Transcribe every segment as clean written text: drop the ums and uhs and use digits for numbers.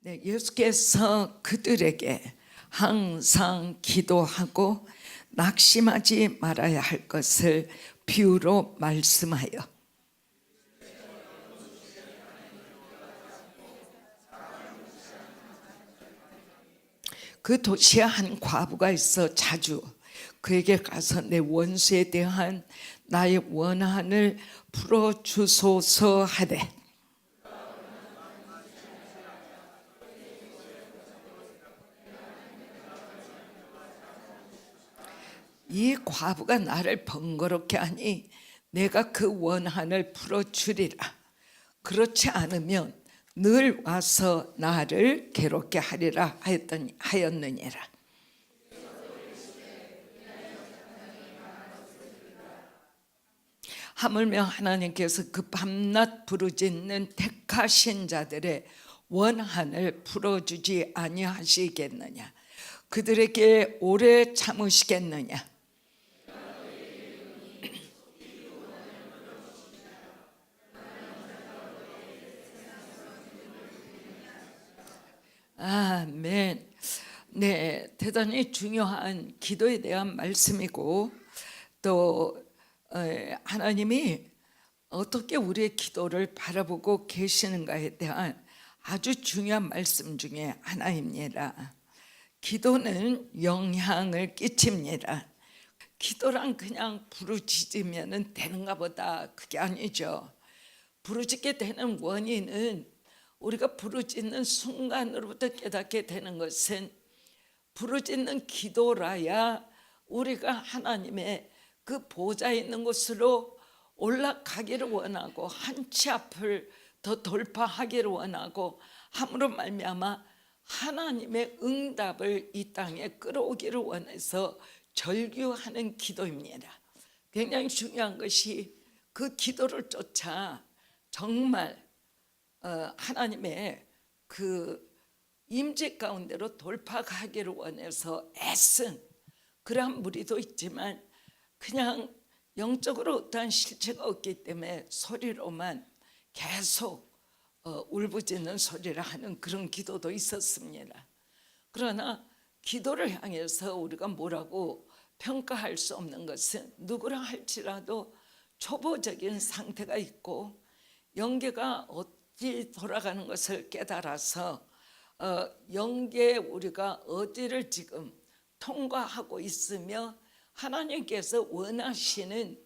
네, 예수께서 그들에게 항상 기도하고 낙심하지 말아야 할 것을 비유로 말씀하여 그 도시에 한 과부가 있어 자주 그에게 가서 내 원수에 대한 나의 원한을 풀어주소서 하되 이 과부가 나를 번거롭게 하니 내가 그 원한을 풀어주리라. 그렇지 않으면 늘 와서 나를 괴롭게 하리라 하였느니라. 하물며 하나님께서 그 밤낮 부르짖는 택하신 자들의 원한을 풀어주지 아니하시겠느냐? 그들에게 오래 참으시겠느냐? 아멘. 네, 대단히 중요한 기도에 대한 말씀이고 또 하나님이 어떻게 우리의 기도를 바라보고 계시는가에 대한 아주 중요한 말씀 중에 하나입니다. 기도는 영향을 끼칩니다. 기도란 그냥 부르짖으면 되는가 보다, 그게 아니죠. 부르짖게 되는 원인은 우리가 부르짖는 순간으로부터 깨닫게 되는 것은 부르짖는 기도라야 우리가 하나님의 그 보좌에 있는 곳으로 올라가기를 원하고 한 치 앞을 더 돌파하기를 원하고 함으로 말미암아 하나님의 응답을 이 땅에 끌어오기를 원해서 절규하는 기도입니다. 굉장히 중요한 것이 그 기도를 쫓아 정말 하나님의 그 임재 가운데로 돌파하기를 원해서 애쓴 그러한 무리도 있지만 그냥 영적으로 어떠한 실체가 없기 때문에 소리로만 계속 울부짖는 소리를 하는 그런 기도도 있었습니다. 그러나 기도를 향해서 우리가 뭐라고 평가할 수 없는 것은 누구라 할지라도 초보적인 상태가 있고 영계가 어디 돌아가는 것을 깨달아서 영계에 우리가 어디를 지금 통과하고 있으며 하나님께서 원하시는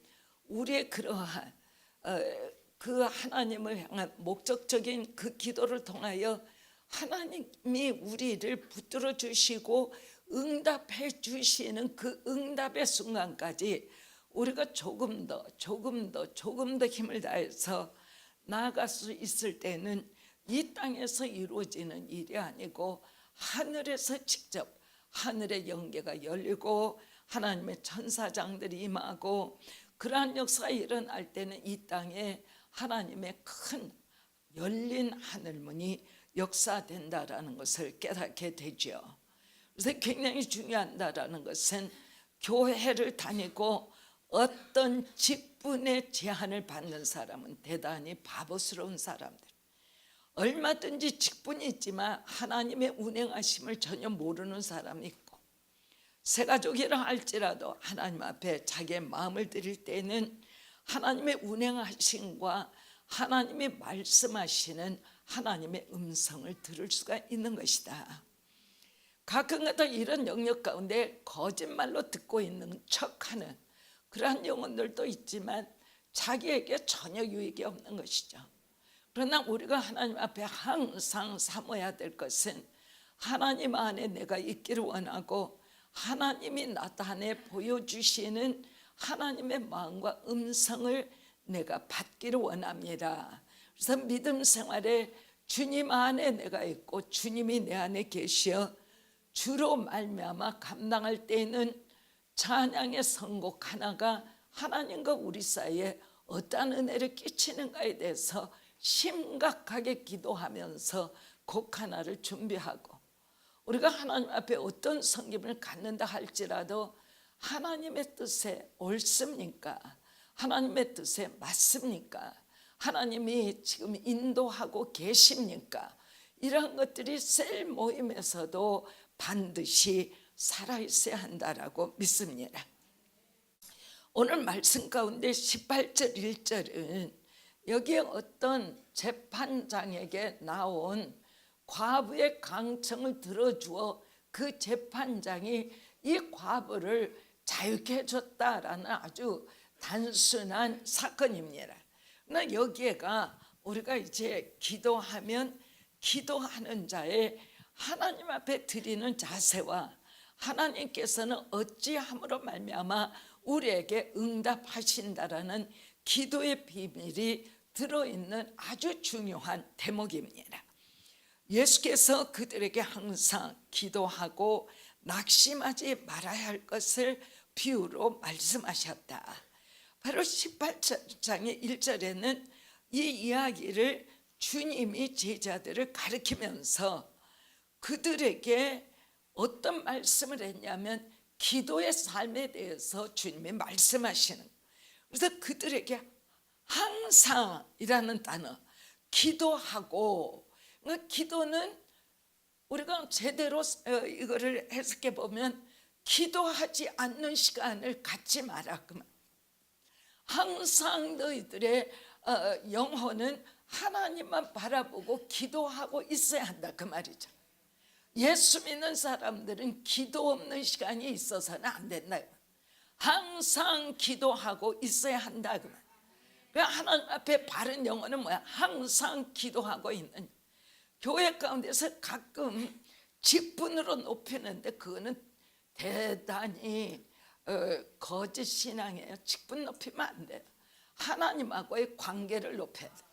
우리의 그러한 그 하나님을 향한 목적적인 그 기도를 통하여 하나님이 우리를 붙들어 주시고 응답해 주시는 그 응답의 순간까지 우리가 조금 더 힘을 다해서 나아갈 수 있을 때는 이 땅에서 이루어지는 일이 아니고 하늘에서 직접 하늘의 영계가 열리고 하나님의 천사장들이 임하고 그러한 역사가 일어날 때는 이 땅에 하나님의 큰 열린 하늘문이 역사된다라는 것을 깨닫게 되죠. 그래서 굉장히 중요하다라는 것은 교회를 다니고 어떤 직분의 제한을 받는 사람은 대단히 바보스러운 사람들, 얼마든지 직분이 있지만 하나님의 운행하심을 전혀 모르는 사람이 있고 새가족이라 할지라도 하나님 앞에 자기의 마음을 드릴 때는 하나님의 운행하심과 하나님이 말씀하시는 하나님의 음성을 들을 수가 있는 것이다. 가끔가다 이런 영역 가운데 거짓말로 듣고 있는 척하는 그러한 영혼들도 있지만 자기에게 전혀 유익이 없는 것이죠. 그러나 우리가 하나님 앞에 항상 삼아야 될 것은 하나님 안에 내가 있기를 원하고 하나님이 나타내 보여주시는 하나님의 마음과 음성을 내가 받기를 원합니다. 그래서 믿음 생활에 주님 안에 내가 있고 주님이 내 안에 계시어 주로 말미암아 감당할 때에는 찬양의 선곡 하나가 하나님과 우리 사이에 어떠한 은혜를 끼치는가에 대해서 심각하게 기도하면서 곡 하나를 준비하고 우리가 하나님 앞에 어떤 섬김을 갖는다 할지라도 하나님의 뜻에 옳습니까? 하나님의 뜻에 맞습니까? 하나님이 지금 인도하고 계십니까? 이러한 것들이 셀 모임에서도 반드시 살아있어야 한다라고 믿습니다. 오늘 말씀 가운데 18절 1절은 여기에 어떤 재판장에게 나온 과부의 강청을 들어주어 그 재판장이 이 과부를 자유케 해줬다라는 아주 단순한 사건입니다. 그러나 여기에가 우리가 이제 기도하면 기도하는 자의 하나님 앞에 드리는 자세와 하나님께서는 어찌함으로 말미암아 우리에게 응답하신다라는 기도의 비밀이 들어있는 아주 중요한 대목입니다. 예수께서 그들에게 항상 기도하고 낙심하지 말아야 할 것을 비유로 말씀하셨다. 바로 18장의 1절에는 이 이야기를 주님이 제자들을 가르치면서 그들에게 어떤 말씀을 했냐면 기도의 삶에 대해서 주님이 말씀하시는 거예요. 그래서 그들에게 항상이라는 단어, 기도하고, 그러니까 기도는 우리가 제대로 이거를 해석해 보면 기도하지 않는 시간을 갖지 마라 그 말. 항상 너희들의 영혼은 하나님만 바라보고 기도하고 있어야 한다 그 말이죠. 예수 믿는 사람들은 기도 없는 시간이 있어서는 안 된다. 항상 기도하고 있어야 한다 그 말. 하나님 앞에 바른 영혼은 뭐야? 항상 기도하고 있는. 교회 가운데서 가끔 직분으로 높이는데 그거는 대단히 거짓 신앙이에요. 직분 높이면 안 돼요. 하나님하고의 관계를 높여야 돼요.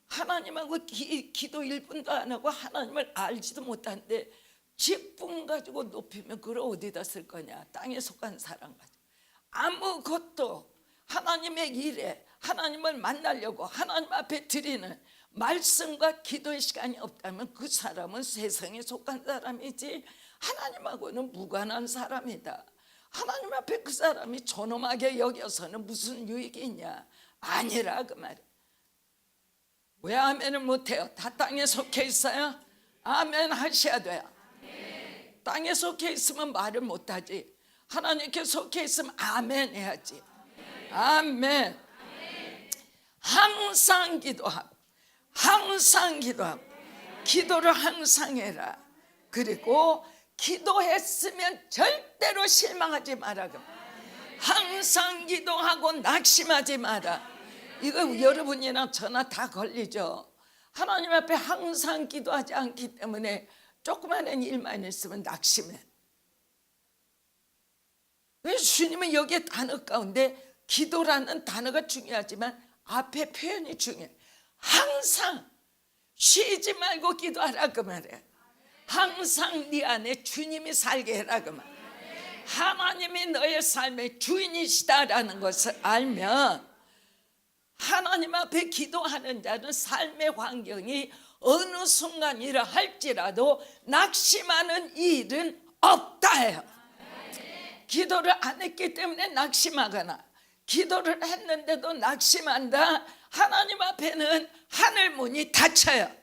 하나님하고 기도 1분도 안 하고 하나님을 알지도 못하는데 직분 가지고 높이면 그걸 어디다 쓸 거냐? 땅에 속한 사람 가지고 아무것도 하나님의 일에 하나님을 만나려고 하나님 앞에 드리는 말씀과 기도의 시간이 없다면 그 사람은 세상에 속한 사람이지 하나님하고는 무관한 사람이다. 하나님 앞에 그 사람이 존엄하게 여겨서는 무슨 유익이 있냐? 아니라 그 말이에요. 왜 아멘을 못해요? 다 땅에 속해 있어요? 아멘 하셔야 돼요. 땅에 속해 있으면 말을 못하지. 하나님께 속해 있으면 아멘 해야지. 아멘. 항상 기도하고 항상 기도하고 기도를 항상 해라. 그리고 기도했으면 절대로 실망하지 마라. 항상 기도하고 낙심하지 마라. 이거 여러분이나 저나 다 걸리죠. 하나님 앞에 항상 기도하지 않기 때문에 조그마한 일만 있으면 낙심해. 주님은 여기에 단어 가운데 기도라는 단어가 중요하지만 앞에 표현이 중요해. 항상 쉬지 말고 기도하라 그 말이야. 항상 네 안에 주님이 살게 해라 그 말. 하나님이 너의 삶의 주인이시다라는 것을 알면 하나님 앞에 기도하는 자는 삶의 환경이 어느 순간이라 할지라도 낙심하는 일은 없다 해요. 기도를 안 했기 때문에 낙심하거나 기도를 했는데도 낙심한다. 하나님 앞에는 하늘 문이 닫혀요.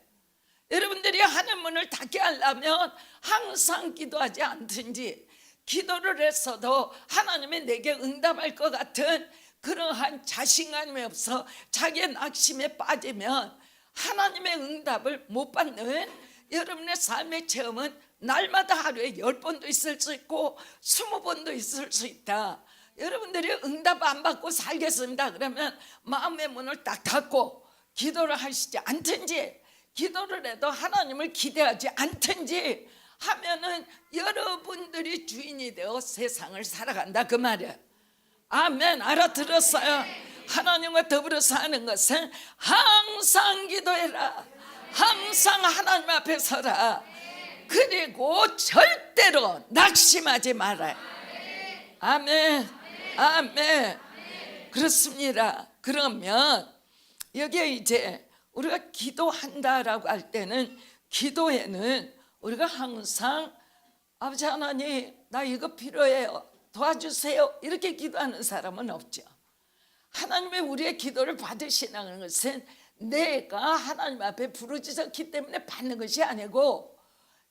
여러분들이 하늘 문을 닫게 하려면 항상 기도하지 않든지 기도를 했어도 하나님이 내게 응답할 것 같은 그러한 자신감이 없어 자기의 낙심에 빠지면 하나님의 응답을 못 받는 여러분의 삶의 체험은 날마다 하루에 10번도 있을 수 있고 20번도 있을 수 있다. 여러분들이 응답 안 받고 살겠습니다 그러면 마음의 문을 딱 닫고 기도를 하시지 않든지 기도를 해도 하나님을 기대하지 않든지 하면은 여러분들이 주인이 되어 세상을 살아간다 그 말이야. 아멘. 알아들었어요? 하나님과 더불어 사는 것은 항상 기도해라. 항상 하나님 앞에 서라. 그리고 절대로 낙심하지 말아요. 아멘. 아멘. 그렇습니다. 그러면 여기에 이제 우리가 기도한다라고 할 때는 기도에는 우리가 항상 아버지 하나님 나 이거 필요해요 도와주세요 이렇게 기도하는 사람은 없죠. 하나님의 우리의 기도를 받으시는 것은 내가 하나님 앞에 부르짖었기 때문에 받는 것이 아니고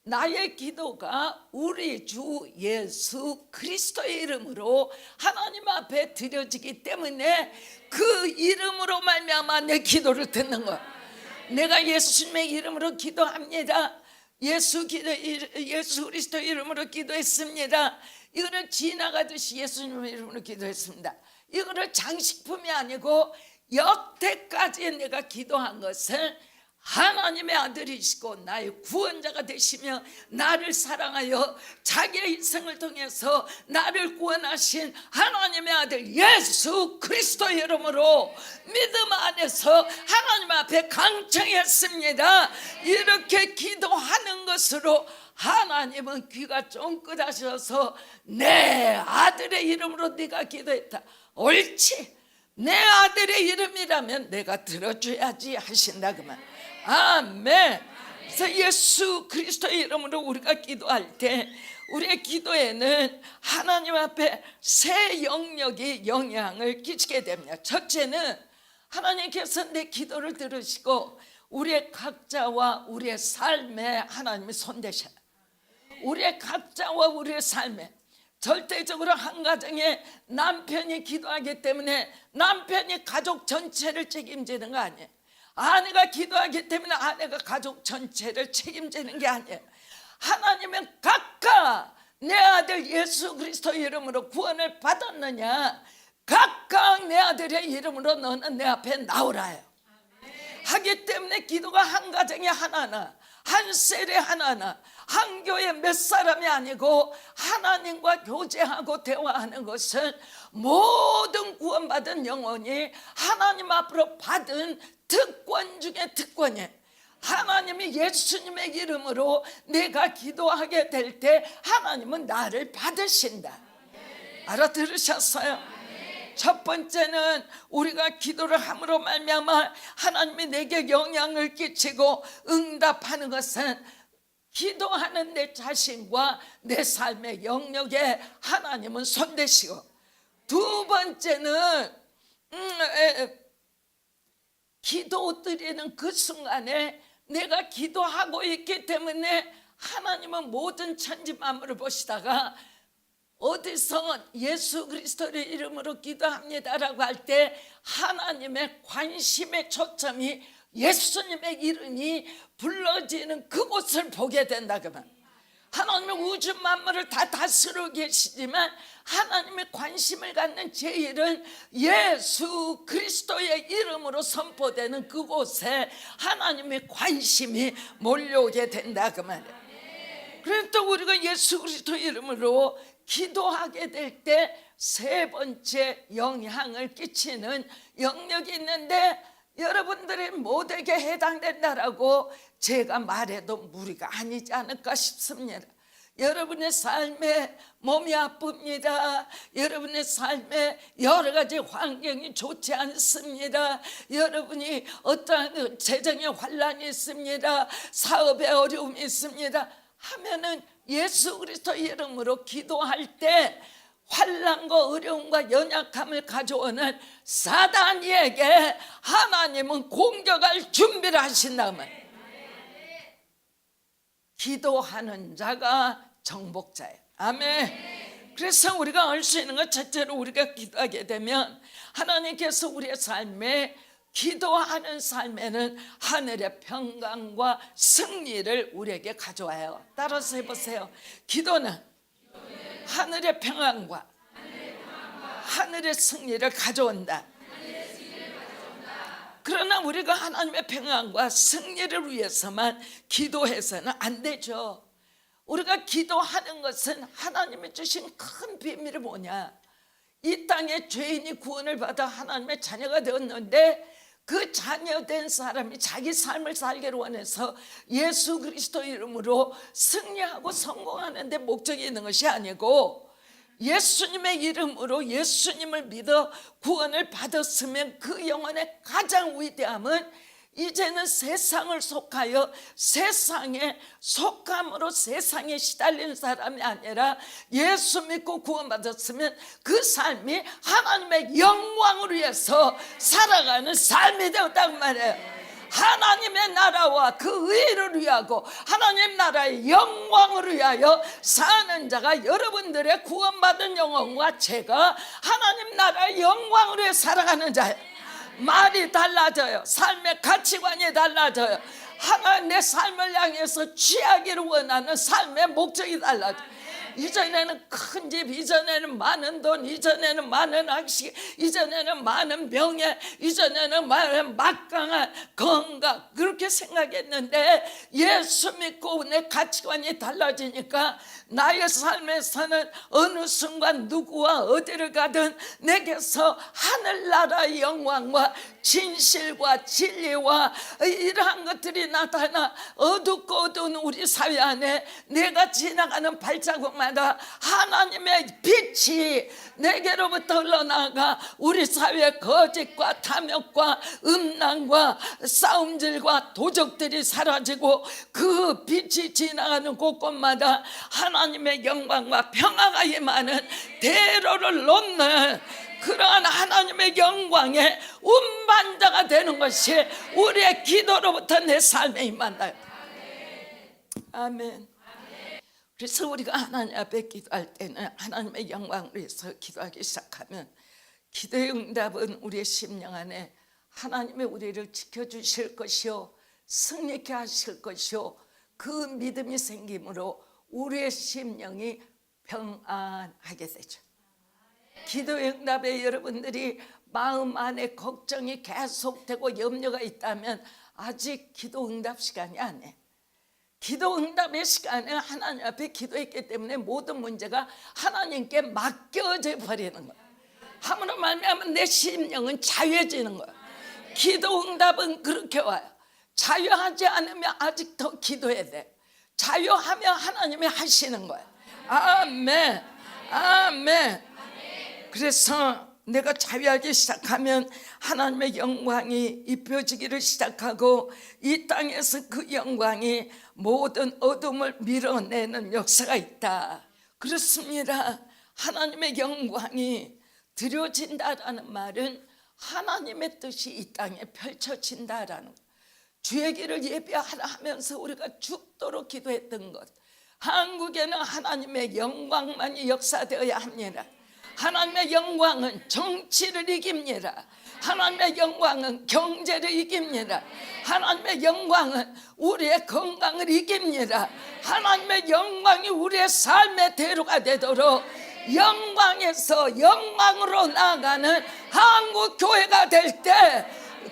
나의 기도가 우리 주 예수 그리스도의 이름으로 하나님 앞에 드려지기 때문에 그 이름으로 말미암아 내 기도를 듣는 거야. 내가 예수님의 이름으로 기도합니다. 예수 그리스도 이름으로 기도했습니다. 이거는 지나가듯이 예수님의 이름으로 기도했습니다. 이거는 장식품이 아니고 여태까지 내가 기도한 것을 하나님의 아들이시고 나의 구원자가 되시며 나를 사랑하여 자기의 인생을 통해서 나를 구원하신 하나님의 아들 예수 그리스도의 이름으로 믿음 안에서 하나님 앞에 강청했습니다. 이렇게 기도하는 것으로 하나님은 귀가 쫑긋하셔서 내 아들의 이름으로 네가 기도했다. 옳지, 내 아들의 이름이라면 내가 들어줘야지 하신다 그 말. 아멘. 그래서 예수 그리스도의 이름으로 우리가 기도할 때 우리의 기도에는 하나님 앞에 새 영역이 영향을 끼치게 됩니다. 첫째는 하나님께서 내 기도를 들으시고 우리의 각자와 우리의 삶에 하나님이 손대셔요. 우리의 각자와 우리의 삶에 절대적으로 한 가정에 남편이 기도하기 때문에 남편이 가족 전체를 책임지는 거 아니에요. 아내가 기도하기 때문에 아내가 가족 전체를 책임지는 게 아니에요. 하나님은 각각 내 아들 예수 그리스도 이름으로 구원을 받았느냐, 각각 내 아들의 이름으로 너는 내 앞에 나오라요. 하기 때문에 기도가 한 가정에 하나나 한 셀에 하나나 한 교회 몇 사람이 아니고 하나님과 교제하고 대화하는 것은 모든 구원받은 영혼이 하나님 앞으로 받은 특권 중에 특권이에요. 하나님이 예수님의 이름으로 내가 기도하게 될 때 하나님은 나를 받으신다. 알아들으셨어요? 첫 번째는 우리가 기도를 함으로 말미암아 하나님이 내게 영향을 끼치고 응답하는 것은 기도하는 내 자신과 내 삶의 영역에 하나님은 손대시고, 두 번째는 기도 드리는 그 순간에 내가 기도하고 있기 때문에 하나님은 모든 천지 만물을 보시다가 어디서 예수 그리스도의 이름으로 기도합니다라고 할 때 하나님의 관심의 초점이 예수님의 이름이 불러지는 그곳을 보게 된다 그 말. 하나님의 우주 만물을 다 다스리고 계시지만 하나님의 관심을 갖는 제일은 예수 그리스도의 이름으로 선포되는 그곳에 하나님의 관심이 몰려오게 된다 그 말이에요. 그래서 또 우리가 예수 그리스도 이름으로 기도하게 될 때 세 번째 영향을 끼치는 영역이 있는데 여러분들의 모두에게 해당된다라고 제가 말해도 무리가 아니지 않을까 싶습니다. 여러분의 삶에 몸이 아픕니다. 여러분의 삶에 여러 가지 환경이 좋지 않습니다. 여러분이 어떠한 재정의 환란이 있습니다. 사업에 어려움이 있습니다. 하면은 예수 그리스도 이름으로 기도할 때 환난과 어려움과 연약함을 가져오는 사단에게 하나님은 공격할 준비를 하신다면 기도하는 자가 정복자예요. 아멘. 그래서 우리가 알 수 있는 것, 첫째로 우리가 기도하게 되면 하나님께서 우리의 삶에 기도하는 삶에는 하늘의 평강과 승리를 우리에게 가져와요. 따라서 해보세요. 기도는 하늘의 평안과 하늘의 승리를 가져온다. 그러나 우리가 하나님의 평안과 승리를 위해서만 기도해서는 안 되죠. 우리가 기도하는 것은 하나님이 주신 큰 비밀이 뭐냐, 이 땅에 죄인이 구원을 받아 하나님의 자녀가 되었는데 그 자녀된 사람이 자기 삶을 살기를 원해서 예수 그리스도 이름으로 승리하고 성공하는 데 목적이 있는 것이 아니고, 예수님의 이름으로 예수님을 믿어 구원을 받았으면 그 영혼의 가장 위대함은 이제는 세상을 속하여 세상에 속함으로 세상에 시달리는 사람이 아니라 예수 믿고 구원받았으면 그 삶이 하나님의 영광을 위해서 살아가는 삶이 되었단 말이에요. 하나님의 나라와 그 의를 위하고 하나님 나라의 영광을 위하여 사는 자가 여러분들의 구원받은 영혼과 제가 하나님 나라의 영광을 위해 살아가는 자예요. 말이 달라져요. 삶의 가치관이 달라져요. 하나님 내 삶을 향해서 취하기를 원하는 삶의 목적이 달라져요. 이전에는 큰 집, 이전에는 많은 돈, 이전에는 많은 학식, 이전에는 많은 명예, 이전에는 많은 막강한 건강, 그렇게 생각했는데 예수 믿고 내 가치관이 달라지니까 나의 삶에서는 어느 순간 누구와 어디를 가든 내게서 하늘나라의 영광과 진실과 진리와 이러한 것들이 나타나 어둡고 어두운 우리 사회 안에 내가 지나가는 발자국마다 하나님의 빛이 내게로부터 흘러나가 우리 사회의 거짓과 탐욕과 음란과 싸움질과 도적들이 사라지고 그 빛이 지나가는 곳곳마다 하나님의 영광과 평화가 임하는 대로를 놓는 그러한 하나님의 영광의 운반자가 되는 것이 우리의 기도로부터 내 삶에 임한다. 아멘. 그래서 우리가 하나님 앞에 기도할 때는 하나님의 영광을 위해서 기도하기 시작하면 기도의 응답은 우리의 심령 안에 하나님의 우리를 지켜주실 것이요 승리케 하실 것이요 그 믿음이 생김으로 우리의 심령이 평안하게 되죠. 기도의 응답에 여러분들이 마음 안에 걱정이 계속되고 염려가 있다면 아직 기도 응답 시간이 아니에요. 기도 응답의 시간에 하나님 앞에 기도했기 때문에 모든 문제가 하나님께 맡겨져 버리는 거예요. 함으로 말미암아 내 심령은 자유해지는 거예요. 기도 응답은 그렇게 와요. 자유하지 않으면 아직 더 기도해야 돼. 자유하면 하나님이 하시는 거예요. 아멘, 아멘. 그래서 내가 자유하기 시작하면 하나님의 영광이 입혀지기를 시작하고 이 땅에서 그 영광이 모든 어둠을 밀어내는 역사가 있다. 그렇습니다. 하나님의 영광이 드려진다라는 말은 하나님의 뜻이 이 땅에 펼쳐진다라는 것. 주의 길을 예배하라 하면서 우리가 죽도록 기도했던 것. 한국에는 하나님의 영광만이 역사되어야 합니다. 하나님의 영광은 정치를 이깁니다. 하나님의 영광은 경제를 이깁니다. 하나님의 영광은 우리의 건강을 이깁니다. 하나님의 영광이 우리의 삶의 대로가 되도록 영광에서 영광으로 나아가는 한국교회가 될 때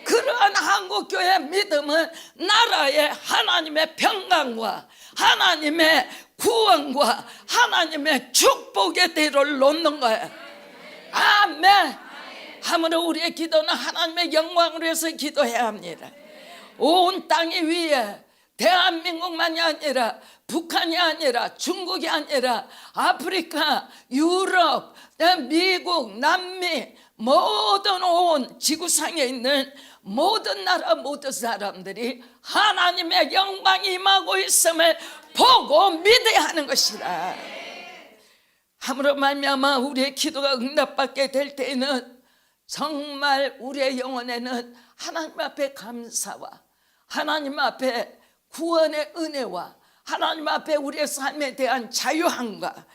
그러한 한국교회의 믿음은 나라의 하나님의 평강과 하나님의 구원과 하나님의 축복의 대로를 놓는 거예요. 아멘. 함으로 우리의 기도는 하나님의 영광을 위해서 기도해야 합니다. 온 땅 위에 대한민국만이 아니라 북한이 아니라 중국이 아니라 아프리카, 유럽, 미국, 남미 모든 온 지구상에 있는 모든 나라 모든 사람들이 하나님의 영광이 임하고 있음을 보고 믿어야 하는 것이다. 함으로 말미암아 우리의 기도가 응답받게 될 때에는 정말 우리의 영혼에는 하나님 앞에 감사와 하나님 앞에 구원의 은혜와 하나님 앞에 우리의 삶에 대한 자유함과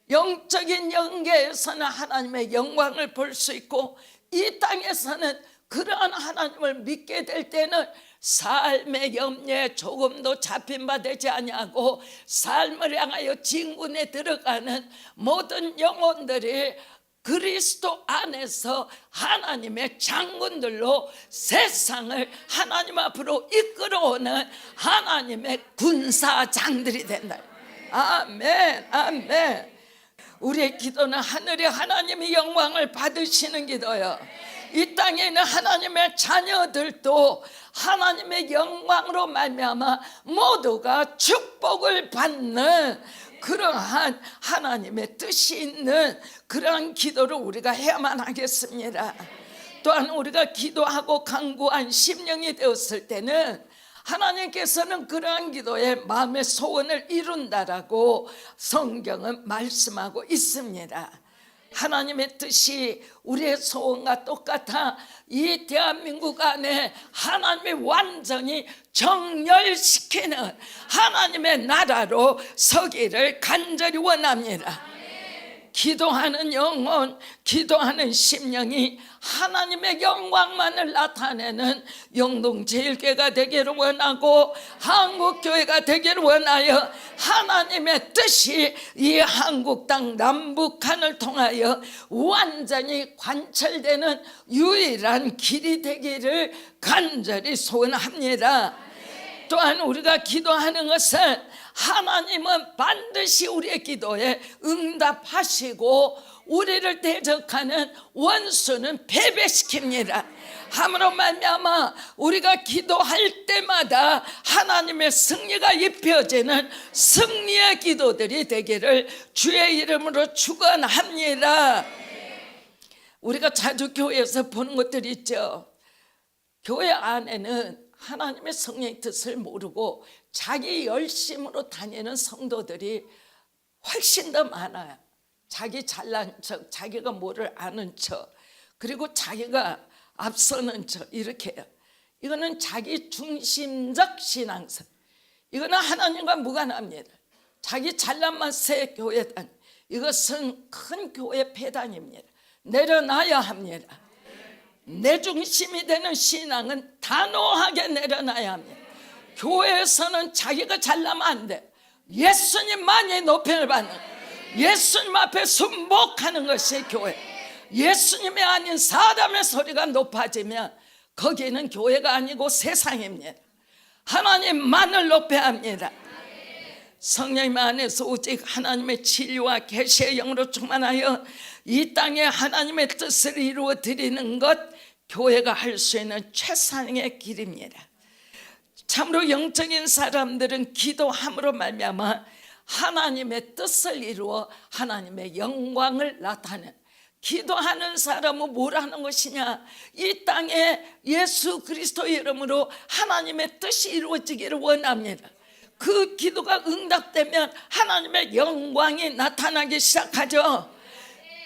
영적인 영계에서는 하나님의 영광을 볼 수 있고 이 땅에서는 그러한 하나님을 믿게 될 때는 삶의 염려에 조금도 잡힌 바 되지 아니하고 삶을 향하여 진군에 들어가는 모든 영혼들이 그리스도 안에서 하나님의 장군들로 세상을 하나님 앞으로 이끌어오는 하나님의 군사장들이 된다. 아멘, 아멘. 우리의 기도는 하늘의 하나님의 영광을 받으시는 기도요. 이 땅에 있는 하나님의 자녀들도 하나님의 영광으로 말미암아 모두가 축복을 받는 그러한 하나님의 뜻이 있는 그러한 기도를 우리가 해야만 하겠습니다. 또한 우리가 기도하고 간구한 심령이 되었을 때는 하나님께서는 그러한 기도에 마음의 소원을 이룬다라고 성경은 말씀하고 있습니다. 하나님의 뜻이 우리의 소원과 똑같아 이 대한민국 안에 하나님이 완전히 정렬시키는 하나님의 나라로 서기를 간절히 원합니다. 기도하는 영혼, 기도하는 심령이 하나님의 영광만을 나타내는 영동제일교회가 되기를 원하고 한국교회가 되기를 원하여 하나님의 뜻이 이 한국 땅 남북한을 통하여 완전히 관철되는 유일한 길이 되기를 간절히 소원합니다. 또한 우리가 기도하는 것은 하나님은 반드시 우리의 기도에 응답하시고 우리를 대적하는 원수는 패배시킵니다. 함으로 말미암아 우리가 기도할 때마다 하나님의 승리가 입혀지는 승리의 기도들이 되기를 주의 이름으로 축원합니다. 우리가 자주 교회에서 보는 것들이 있죠. 교회 안에는 하나님의 성령의 뜻을 모르고 자기 열심으로 다니는 성도들이 훨씬 더 많아요. 자기 잘난 척, 자기가 뭐를 아는 척, 그리고 자기가 앞서는 척 이렇게 해요. 이거는 자기 중심적 신앙성, 이거는 하나님과 무관합니다. 자기 잘난 맛의 교회단, 이것은 큰 교회 폐단입니다. 내려놔야 합니다. 내 중심이 되는 신앙은 단호하게 내려놔야 합니다. 교회에서는 자기가 잘나면 안 돼. 예수님만이 높임을 받는, 예수님 앞에 순복하는 것이 교회. 예수님이 아닌 사람의 소리가 높아지면 거기는 교회가 아니고 세상입니다. 하나님만을 높여야 합니다. 성령 안에서 오직 하나님의 진리와 계시의 영으로 충만하여 이 땅에 하나님의 뜻을 이루어 드리는 것, 교회가 할 수 있는 최상의 길입니다. 참으로 영적인 사람들은 기도함으로 말미암아 하나님의 뜻을 이루어 하나님의 영광을 나타내는, 기도하는 사람은 뭘 하는 것이냐, 이 땅에 예수 그리스도의 이름으로 하나님의 뜻이 이루어지기를 원합니다. 그 기도가 응답되면 하나님의 영광이 나타나기 시작하죠.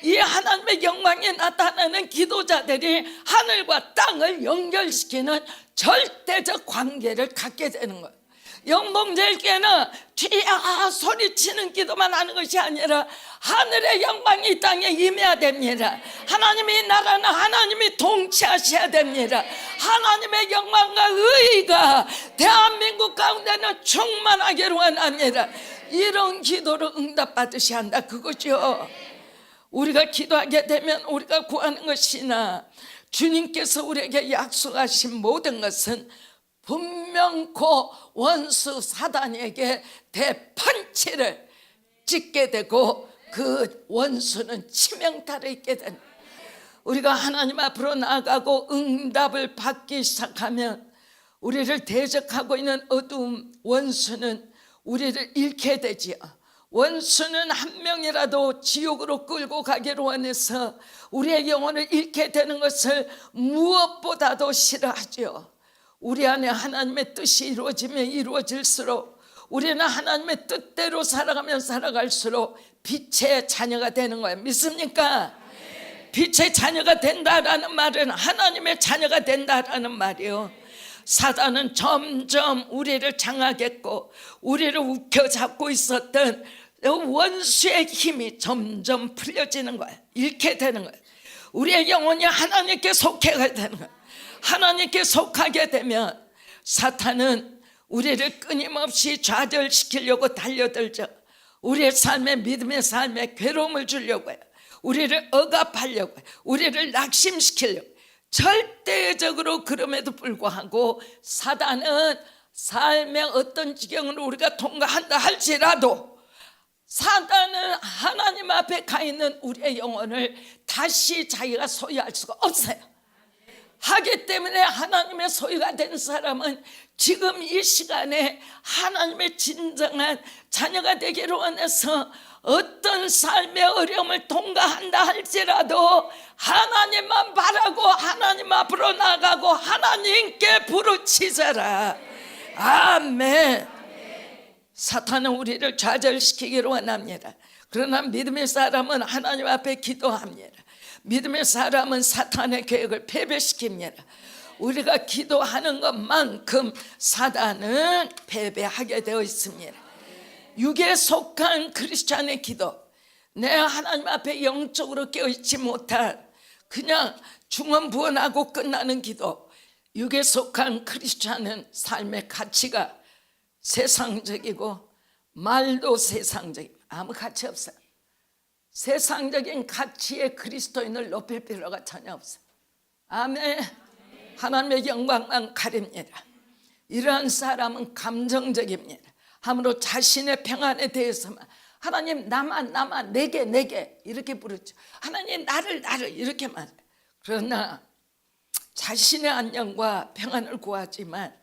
이 하나님의 영광이 나타나는 기도자들이 하늘과 땅을 연결시키는 절대적 관계를 갖게 되는 거예요. 영동제일교회는 뒤야 소리치는 기도만 하는 것이 아니라 하늘의 영광이 이 땅에 임해야 됩니다. 하나님의 나라는 하나님이 통치하셔야 됩니다. 하나님의 영광과 의의가 대한민국 가운데는 충만하기를 원합니다. 이런 기도를 응답받으셔야 한다, 그거죠. 우리가 기도하게 되면 우리가 구하는 것이나 주님께서 우리에게 약속하신 모든 것은 분명코 원수 사단에게 대판치를 찍게 되고 그 원수는 치명타를 입게 된다. 우리가 하나님 앞으로 나아가고 응답을 받기 시작하면 우리를 대적하고 있는 어두운 원수는 우리를 잃게 되지요. 원수는 한 명이라도 지옥으로 끌고 가기를 원해서 우리의 영혼을 잃게 되는 것을 무엇보다도 싫어하죠. 우리 안에 하나님의 뜻이 이루어지면 이루어질수록 우리는 하나님의 뜻대로 살아가면 살아갈수록 빛의 자녀가 되는 거예요. 믿습니까? 빛의 자녀가 된다라는 말은 하나님의 자녀가 된다라는 말이에요. 사단은 점점 우리를 장악했고 우리를 움켜잡고 있었던 원수의 힘이 점점 풀려지는 거예요. 잃게 되는 거예요. 우리의 영혼이 하나님께 속해야 되는 거예요. 하나님께 속하게 되면 사탄은 우리를 끊임없이 좌절시키려고 달려들죠. 우리의 삶에, 믿음의 삶에 괴로움을 주려고 해요. 우리를 억압하려고 해요. 우리를 낙심시키려고 해요. 절대적으로 그럼에도 불구하고 사단은 삶의 어떤 지경으로 우리가 통과한다 할지라도 사단은 하나님 앞에 가 있는 우리의 영혼을 다시 자기가 소유할 수가 없어요. 하기 때문에 하나님의 소유가 된 사람은 지금 이 시간에 하나님의 진정한 자녀가 되기를 원해서 어떤 삶의 어려움을 통과한다 할지라도 하나님만 바라고 하나님 앞으로 나가고 하나님께 부르짖어라. 아멘. 사탄은 우리를 좌절시키기를 원합니다. 그러나 믿음의 사람은 하나님 앞에 기도합니다. 믿음의 사람은 사탄의 계획을 패배시킵니다. 우리가 기도하는 것만큼 사단은 패배하게 되어 있습니다. 육에 속한 크리스찬의 기도, 내 하나님 앞에 영적으로 깨어있지 못한 그냥 중언부언하고 끝나는 기도, 육에 속한 크리스찬은 삶의 가치가 세상적이고 말도 세상적이고 아무 가치 없어요. 세상적인 가치의 그리스도인을 높일 필요가 전혀 없어요. 아멘. 하나님의 영광만 가립니다. 이러한 사람은 감정적입니다. 함으로 자신의 평안에 대해서만 하나님 나만 내게 이렇게 부르죠. 하나님 나를 이렇게 말해요. 그러나 자신의 안녕과 평안을 구하지만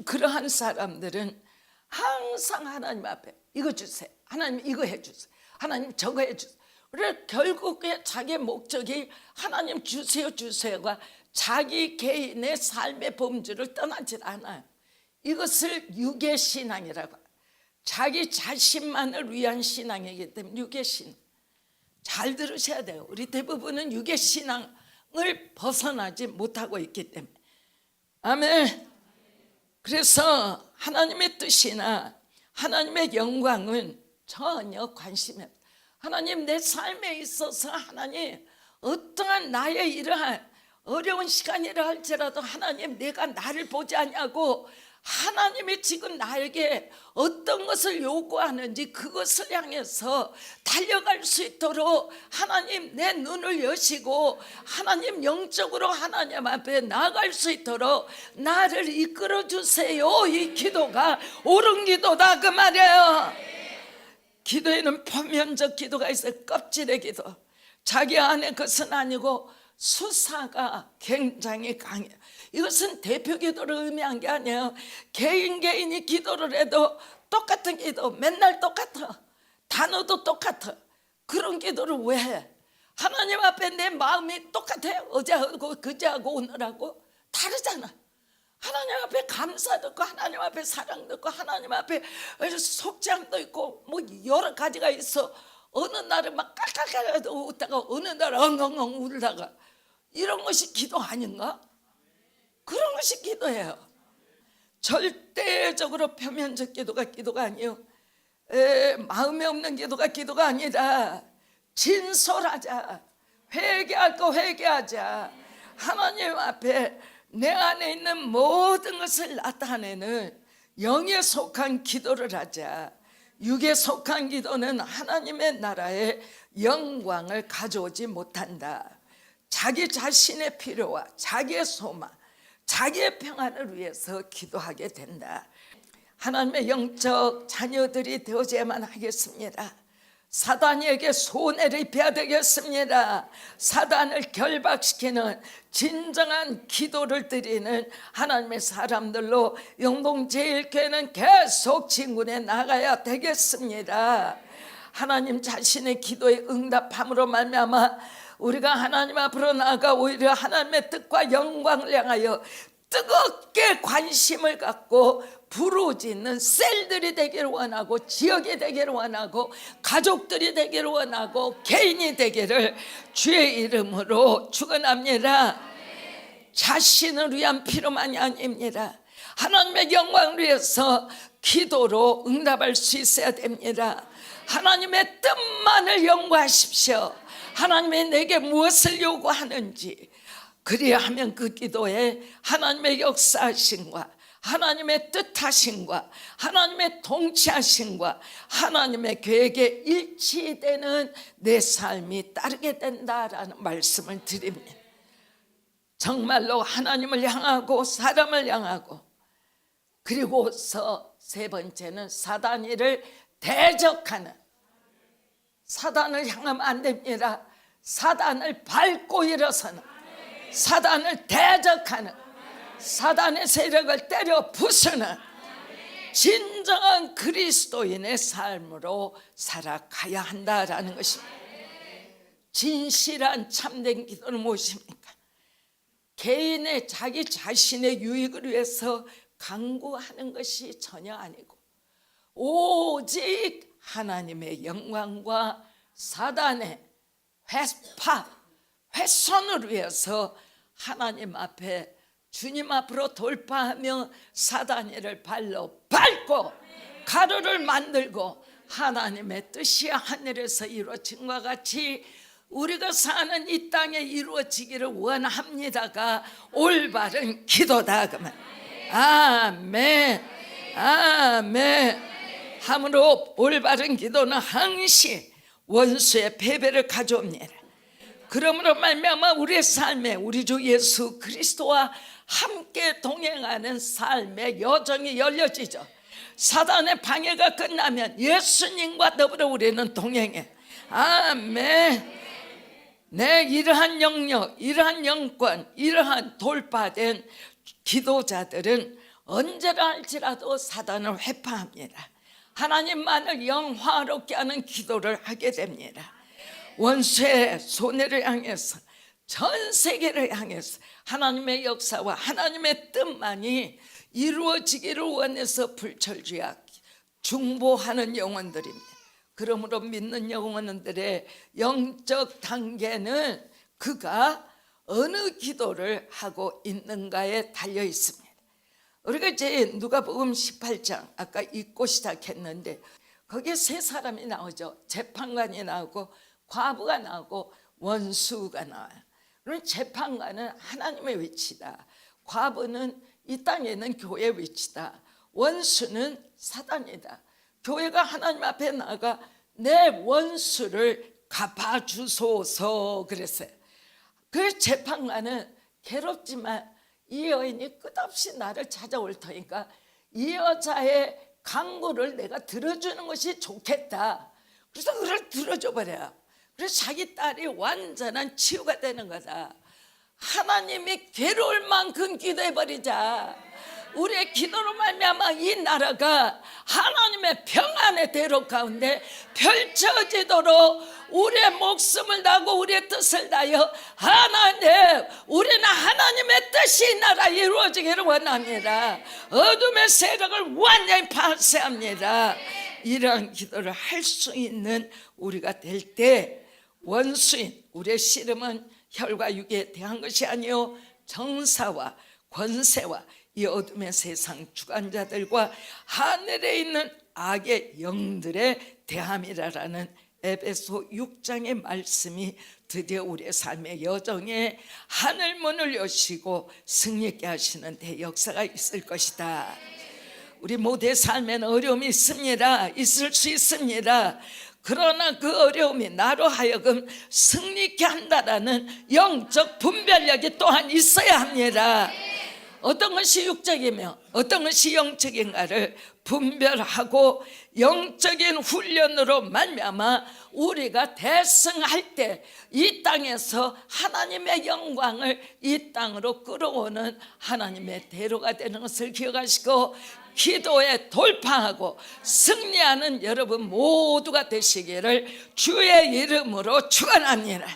그러한 사람들은 항상 하나님 앞에 이거 주세요. 하나님 이거 해주세요. 하나님 저거 해주세요. 그래 결국에 자기의 목적이 하나님 주세요가 자기 개인의 삶의 범주를 떠나질 않아요. 이것을 육의 신앙이라고 해요. 자기 자신만을 위한 신앙이기 때문에 육의 신앙. 잘 들으셔야 돼요. 우리 대부분은 육의 신앙을 벗어나지 못하고 있기 때문에. 아멘. 그래서 하나님의 뜻이나 하나님의 영광은 전혀 관심이 없어요. 하나님 내 삶에 있어서 하나님 어떠한 나의 이러한 어려운 시간이라 할지라도 하나님 내가 나를 보지 않냐고 하나님이 지금 나에게 어떤 것을 요구하는지 그것을 향해서 달려갈 수 있도록 하나님 내 눈을 여시고 하나님 영적으로 하나님 앞에 나아갈 수 있도록 나를 이끌어 주세요. 이 기도가 옳은 기도다 그 말이에요. 기도에는 표면적 기도가 있어요. 껍질의 기도. 자기 안에 것은 아니고 수사가 굉장히 강해요. 이것은 대표 기도를 의미한 게 아니에요. 개인이 기도를 해도 똑같은 기도 맨날 똑같아. 단어도 똑같아. 그런 기도를 왜 해? 하나님 앞에 내 마음이 똑같아요. 어제하고 그제하고 오늘하고 다르잖아. 하나님 앞에 감사도 있고 하나님 앞에 사랑도 있고 하나님 앞에 속죄함도 있고 뭐 여러 가지가 있어. 어느 날은 막 깔깔깔 웃다가 어느 날은 엉엉엉 울다가 이런 것이 기도 아닌가? 그런 것이 기도예요. 절대적으로 표면적 기도가 아니에요. 마음에 없는 기도가 아니라 진솔하자. 회개할 거 회개하자. 하나님 앞에 내 안에 있는 모든 것을 나타내는 영에 속한 기도를 하자. 육에 속한 기도는 하나님의 나라의 영광을 가져오지 못한다. 자기 자신의 필요와 자기의 소망, 자기의 평안을 위해서 기도하게 된다. 하나님의 영적 자녀들이 되어야만 하겠습니다. 사단에게 손해를 입혀야 되겠습니다. 사단을 결박시키는 진정한 기도를 드리는 하나님의 사람들로 영동제일교회는 계속 진군해 나가야 되겠습니다. 하나님 자신의 기도에 응답함으로 말미암아 우리가 하나님 앞으로 나아가 오히려 하나님의 뜻과 영광을 향하여 뜨겁게 관심을 갖고 부르짖는 셀들이 되기를 원하고 지역이 되기를 원하고 가족들이 되기를 원하고 개인이 되기를 주의 이름으로 축원합니다. 자신을 위한 필요만이 아닙니다. 하나님의 영광을 위해서 기도로 응답할 수 있어야 됩니다. 하나님의 뜻만을 연구하십시오. 하나님이 내게 무엇을 요구하는지, 그리하면 그 기도에 하나님의 역사하심과 하나님의 뜻하심과 하나님의 통치하심과 하나님의 계획에 일치되는 내 삶이 따르게 된다라는 말씀을 드립니다. 정말로 하나님을 향하고 사람을 향하고, 그리고서 세 번째는 사단이를 대적하는, 사단을 향하면 안 됩니다. 사단을 밟고 일어서는, 사단을 대적하는, 사단의 세력을 때려 부수는 진정한 그리스도인의 삶으로 살아가야 한다라는 것입니다. 진실한 참된 기도는 무엇입니까? 개인의 자기 자신의 유익을 위해서 강구하는 것이 전혀 아니고 오직 하나님의 영광과 사단의 훼손을 위해서 하나님 앞에, 주님 앞으로 돌파하며 사단이를 발로 밟고 가루를 만들고 하나님의 뜻이 하늘에서 이루어진과 같이 우리가 사는 이 땅에 이루어지기를 원합니다가 올바른 기도다. 그러면 아멘, 아멘. 함으로 올바른 기도는 항시 원수의 패배를 가져옵니다. 그러므로 말미암아 우리의 삶에 우리 주 예수 그리스도와 함께 동행하는 삶의 여정이 열려지죠. 사단의 방해가 끝나면 예수님과 더불어 우리는 동행해. 아멘. 내 이러한 영역, 이러한 영권, 이러한 돌파된 기도자들은 언제라 할지라도 사단을 회파합니다. 하나님만을 영화롭게 하는 기도를 하게 됩니다. 원수의 손해를 향해서, 전 세계를 향해서 하나님의 역사와 하나님의 뜻만이 이루어지기를 원해서 불철주야 중보하는 영혼들입니다. 그러므로 믿는 영혼들의 영적 단계는 그가 어느 기도를 하고 있는가에 달려 있습니다. 우리가 이제 누가복음 18장 아까 읽고 시작했는데 거기에 세 사람이 나오죠. 재판관이 나오고 과부가 나오고 원수가 나와요. 그럼 재판관은 하나님의 위치다. 과부는 이 땅에 있는 교회의 위치다. 원수는 사단이다. 교회가 하나님 앞에 나가 내 원수를 갚아주소서 그랬어요. 그 재판관은 괴롭지만 이 여인이 끝없이 나를 찾아올 테니까 이 여자의 간구를 내가 들어주는 것이 좋겠다. 그래서 그걸 들어줘 버려요. 그래서 자기 딸이 완전한 치유가 되는 거다. 하나님이 괴로울 만큼 기도해버리자. 우리의 기도로 말미암아 이 나라가 하나님의 평안의 대로 가운데 펼쳐지도록 우리의 목숨을 다하고 우리의 뜻을 다하여 하나님, 우리는 하나님의 뜻이 이 나라에 이루어지기를 원합니다. 어둠의 세력을 완전히 파쇄합니다. 이러한 기도를 할 수 있는 우리가 될 때 원수인 우리의 씨름은 혈과 육에 대한 것이 아니요 정사와 권세와 이 어둠의 세상 주관자들과 하늘에 있는 악의 영들의 대함이라는 에베소 6장의 말씀이 드디어 우리의 삶의 여정에 하늘문을 여시고 승리있게 하시는 대역사가 있을 것이다. 우리 모두의 삶에는 어려움이 있습니다. 있을 수 있습니다. 그러나 그 어려움이 나로 하여금 승리케 한다라는 영적 분별력이 또한 있어야 합니다. 어떤 것이 육적이며 어떤 것이 영적인가를 분별하고 영적인 훈련으로 말미암아 우리가 대승할 때 이 땅에서 하나님의 영광을 이 땅으로 끌어오는 하나님의 대로가 되는 것을 기억하시고 기도에 돌파하고 승리하는 여러분 모두가 되시기를 주의 이름으로 축원합니다.